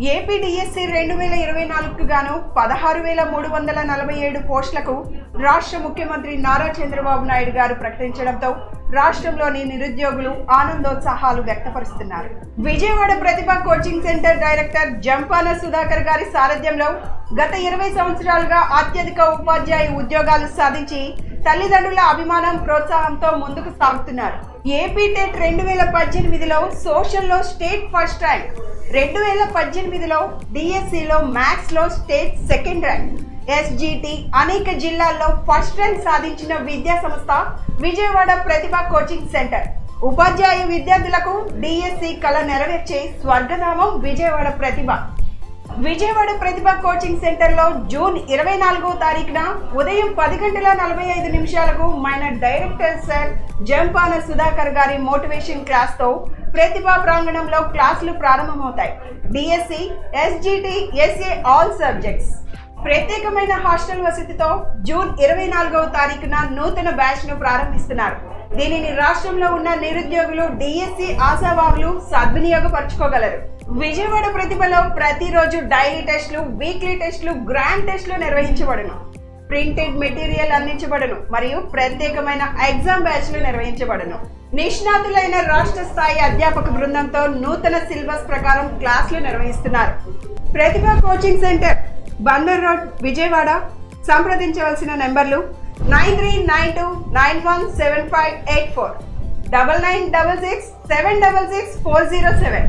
AP DSC 2024కు గాను 16,347 పోస్టులకు రాష్ట్ర ముఖ్యమంత్రి నారా చంద్రబాబు నాయుడు గారు ప్రకటించడంతో రాష్ట్రంలోని నిరుద్యోగులు ఆనందోత్సాహాలు వ్యక్తపరుస్తున్నారు. Vijayawada Pratibha coaching centre director Jampana Sudhakar గారి సారథ్యంలో గత 20 సంవత్సరాలుగా అత్యధిక ఉపాధ్యాయ ఉద్యోగాలు సాధించి తల్లిదండ్రుల అభిమానం ప్రోత్సాహంతో ముందుకు సాగుతున్నారు. ఏపీ టెట్ 2018లో సోషల్లో స్టేట్ ఫస్ట్ ర్యాంక్, 2018లో డిఎస్సిలో మ్యాథ్స్ లో స్టేట్ సెకండ్ ర్యాంక్, ఎస్జిటి అనేక జిల్లాల్లో ఫస్ట్ ర్యాంక్ సాధించిన విద్యా సంస్థ విజయవాడ ప్రతిభ కోచింగ్ సెంటర్. ఉపాధ్యాయ విద్యార్థులకు డిఎస్సి కళ నెరవేర్చే స్వర్గధామం విజయవాడ ప్రతిభ. విజయవాడ ప్రతిభ కోచింగ్ సెంటర్ లో జూన్ 24వ తారీఖున ఉదయం 10:45 మన డైరెక్టర్ సార్ జంపాన సుధాకర్ గారి మోటివేషన్ క్లాస్ తో ప్రతిభ ప్రాంగణంలో క్లాసులు ప్రారంభమవుతాయి. DSC, SGT, SA all subjects. ప్రత్యేకమైన హాస్టల్ వసతితో జూన్ 24వ తారీఖున నూతన బ్యాచ్ ను ప్రారంభిస్తున్నారు. దీనిని రాష్ట్రంలో ఉన్న నిరుద్యోగులు, డిఎస్సి ఆశావాహులు సద్వినియోగపరచుకోగలరు. విజయవాడ ప్రతిభలో ప్రతిరోజు డైలీ టెస్టులు, వీక్లీ టెస్టులు, గ్రాండ్ టెస్టులు నిర్వహించబడును. ప్రింటెడ్ మెటీరియల్ అందించబడును మరియు ప్రత్యేకమైన ఎగ్జామ్ బ్యాచ్లు నిర్వహించబడును. నిష్ణాతులైన రాష్ట్ర స్థాయి అధ్యాపక బృందంతో నూతన సిలబస్ ప్రకారం క్లాసులు నిర్వహిస్తున్నారు. Pratibha coaching centre, Bandar road, Vijayawada. సంప్రదించవలసిన నెంబర్లు 9392917584, 9966 766 407.